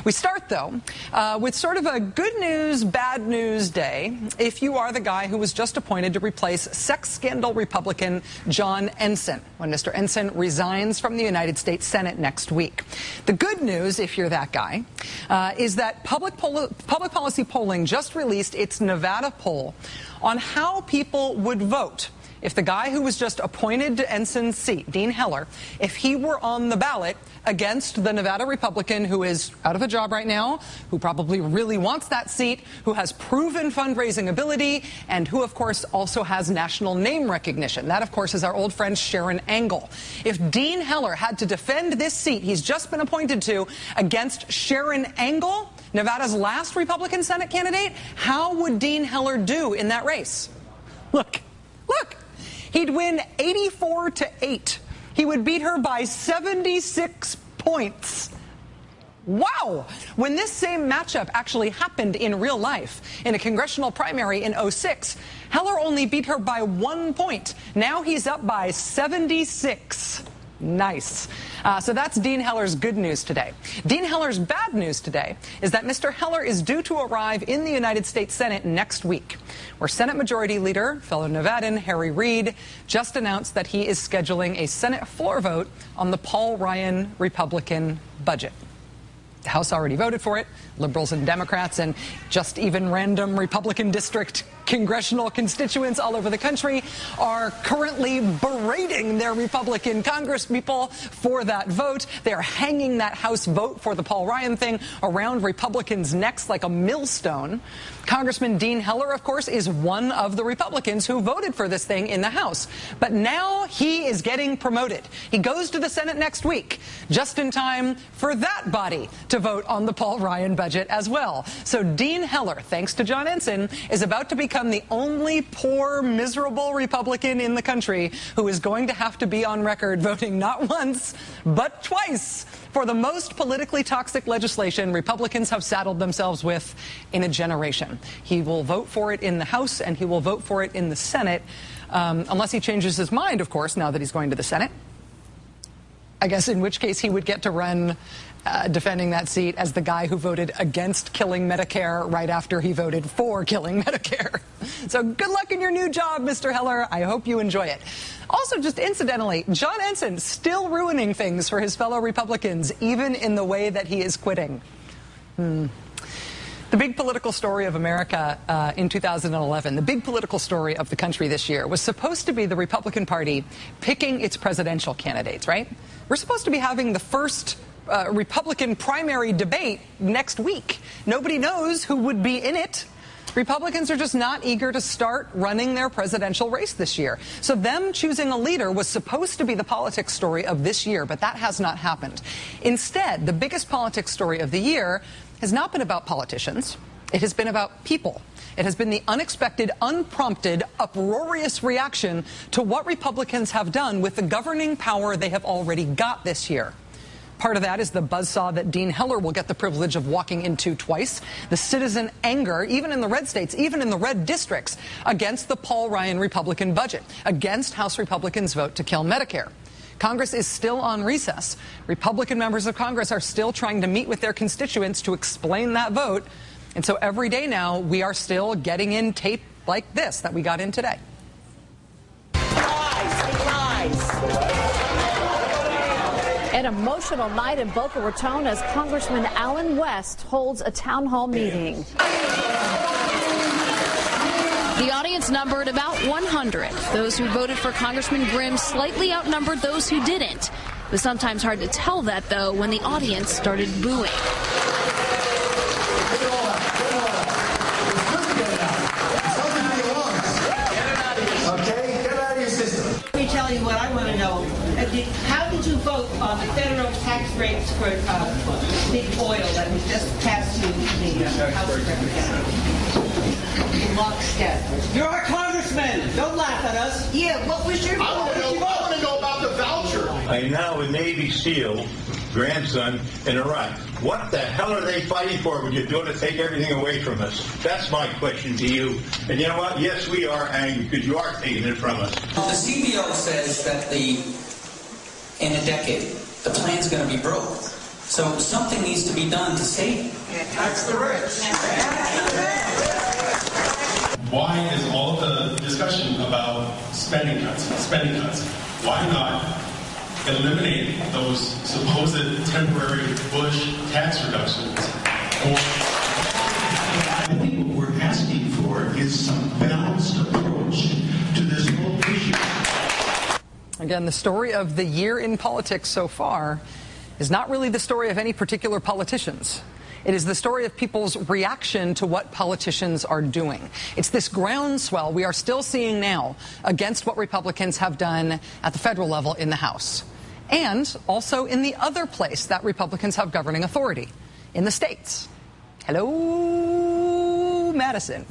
We start, though, with sort of a good news, bad news day if you are the guy who was just appointed to replace sex scandal Republican John Ensign when Mr. Ensign resigns from the United States Senate next week. The good news, if you're that guy, is that public policy polling just released its Nevada poll on how people would vote if the guy who was just appointed to Ensign's seat, Dean Heller, if he were on the ballot against the Nevada Republican who is out of a job right now, who probably really wants that seat, who has proven fundraising ability, and who, of course, also has national name recognition. That, of course, is our old friend Sharon Angle. If Dean Heller had to defend this seat he's just been appointed to against Sharon Angle, Nevada's last Republican Senate candidate, how would Dean Heller do in that race? Look. He'd win 84-8. He would beat her by 76 points. Wow! When this same matchup actually happened in real life, in a congressional primary in '06, Heller only beat her by 1 point. Now he's up by 76. Nice. So that's Dean Heller's good news today. Dean Heller's bad news today is that Mr. Heller is due to arrive in the United States Senate next week, where Senate Majority Leader, fellow Nevadan Harry Reid, just announced that he is scheduling a Senate floor vote on the Paul Ryan Republican budget. The House already voted for it. Liberals and Democrats and just even random Republican district congressional constituents all over the country are currently berating their Republican congresspeople for that vote. They're hanging that House vote for the Paul Ryan thing around Republicans' necks like a millstone. Congressman Dean Heller, of course, is one of the Republicans who voted for this thing in the House. But now he is getting promoted. He goes to the Senate next week, just in time for that body to vote on the Paul Ryan budget as well. So Dean Heller, thanks to John Ensign, is about to become the only poor, miserable Republican in the country who is going to have to be on record voting not once, but twice for the most politically toxic legislation Republicans have saddled themselves with in a generation. He will vote for it in the House and he will vote for it in the Senate, unless he changes his mind, of course, now that he's going to the Senate. I guess in which case he would get to run defending that seat as the guy who voted against killing Medicare right after he voted for killing Medicare. So good luck in your new job, Mr. Heller. I hope you enjoy it. Also, just incidentally, John Ensign still ruining things for his fellow Republicans, even in the way that he is quitting. The big political story of America in 2011, the big political story of the country this year, was supposed to be the Republican Party picking its presidential candidates, right? We're supposed to be having the first Republican primary debate next week. Nobody knows who would be in it. Republicans are just not eager to start running their presidential race this year. So them choosing a leader was supposed to be the politics story of this year, but that has not happened. Instead, the biggest politics story of the year has not been about politicians. It has been about people. It has been the unexpected, unprompted, uproarious reaction to what Republicans have done with the governing power they have already got this year. Part of that is the buzzsaw that Dean Heller will get the privilege of walking into twice. The citizen anger, even in the red states, even in the red districts, against the Paul Ryan Republican budget, against House Republicans' vote to kill Medicare. Congress is still on recess. Republican members of Congress are still trying to meet with their constituents to explain that vote. And so every day now, we are still getting in tape like this that we got in today. An emotional night in Boca Raton as Congressman Allen West holds a town hall meeting. The audience numbered about 100. Those who voted for Congressman Grimm slightly outnumbered those who didn't. It was sometimes hard to tell that, though, when the audience started booing. Let me tell you what I want to know. How did you vote on the federal tax rates for big oil that was just passed through the House of Representatives? In lockstep. You're our congressman. Don't laugh at us. Yeah, what was your vote? I want to know about the voucher. I am now a Navy SEAL grandson in Iraq. What the hell are they fighting for when you're doing to take everything away from us? That's my question to you. And you know what? Yes, we are angry because you are taking it from us. The CBO says that in a decade, the plan's going to be broke. So something needs to be done to save it. Tax the rich. Why is all of the discussion about spending cuts? Why not eliminate those supposed temporary Bush tax reductions? I think what we're asking for is some balanced approach to this whole issue. Again, the story of the year in politics so far is not really the story of any particular politicians. It is the story of people's reaction to what politicians are doing. It's this groundswell we are still seeing now against what Republicans have done at the federal level in the House, and also in the other place that Republicans have governing authority, in the states. Hello, Madison.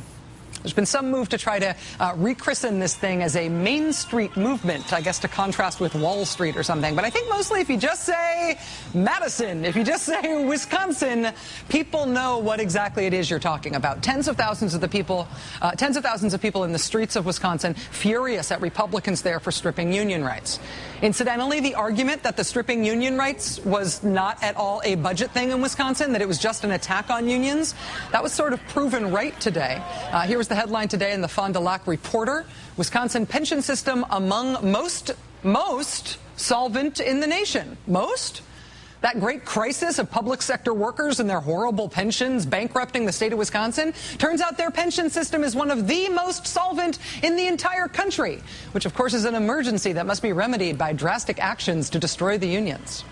There's been some move to try to rechristen this thing as a Main Street movement, I guess to contrast with Wall Street or something. But I think mostly if you just say Madison, if you just say Wisconsin, people know what exactly it is you're talking about. Tens of thousands of people in the streets of Wisconsin furious at Republicans there for stripping union rights. Incidentally, the argument that the stripping union rights was not at all a budget thing in Wisconsin, that it was just an attack on unions, that was sort of proven right today. Here was the headline today in the Fond du Lac Reporter: Wisconsin pension system among most solvent in the nation. Most? That great crisis of public sector workers and their horrible pensions bankrupting the state of Wisconsin? Turns out their pension system is one of the most solvent in the entire country, which of course is an emergency that must be remedied by drastic actions to destroy the unions.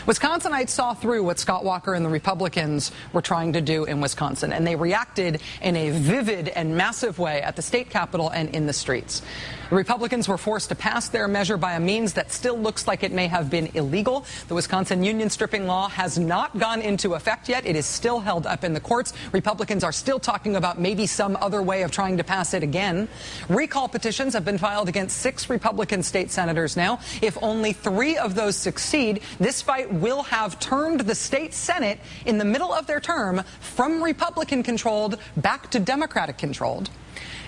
Wisconsinites saw through what Scott Walker and the Republicans were trying to do in Wisconsin, and they reacted in a vivid and massive way at the state capitol and in the streets. The Republicans were forced to pass their measure by a means that still looks like it may have been illegal. The Wisconsin union stripping law has not gone into effect yet. It is still held up in the courts. Republicans are still talking about maybe some other way of trying to pass it again. Recall petitions have been filed against 6 Republican state senators now. If only 3 of those succeed, this fight will have turned the state Senate in the middle of their term from Republican-controlled back to Democratic-controlled.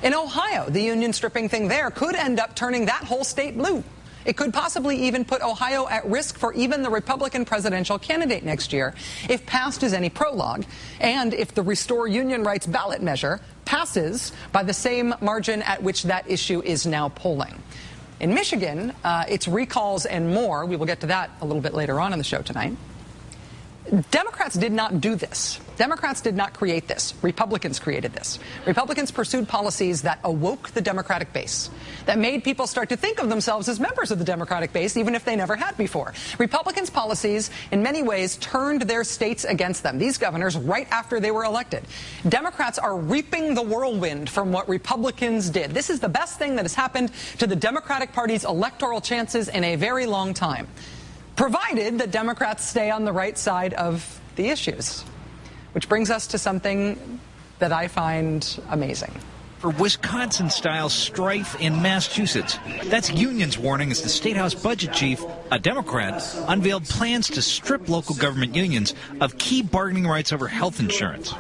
In Ohio, the union stripping thing there could end up turning that whole state blue. It could possibly even put Ohio at risk for even the Republican presidential candidate next year if passed as any prologue, and if the Restore Union Rights ballot measure passes by the same margin at which that issue is now polling. In Michigan, it's recalls and more. We will get to that a little bit later on in the show tonight. Democrats did not do this. Democrats did not create this. Republicans created this. Republicans pursued policies that awoke the Democratic base, that made people start to think of themselves as members of the Democratic base, even if they never had before. Republicans' policies, in many ways, turned their states against them, these governors, right after they were elected. Democrats are reaping the whirlwind from what Republicans did. This is the best thing that has happened to the Democratic Party's electoral chances in a very long time, provided that Democrats stay on the right side of the issues. Which brings us to something that I find amazing. For Wisconsin-style strife in Massachusetts. That's unions warning as the State House budget chief, a Democrat, unveiled plans to strip local government unions of key bargaining rights over health insurance.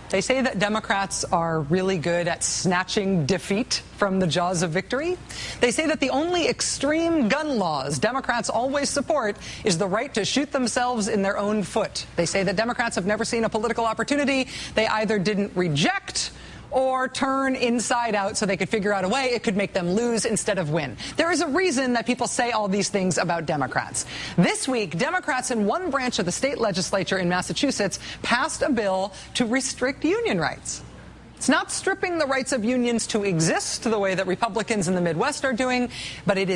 They say that Democrats are really good at snatching defeat from the jaws of victory. They say that the only extreme gun laws Democrats always support is the right to shoot themselves in their own foot. They say that Democrats have never seen a political opportunity they either didn't reject or turn inside out so they could figure out a way it could make them lose instead of win. There is a reason that people say all these things about Democrats. This week, Democrats in one branch of the state legislature in Massachusetts passed a bill to restrict union rights. It's not stripping the rights of unions to exist the way that Republicans in the Midwest are doing, but it is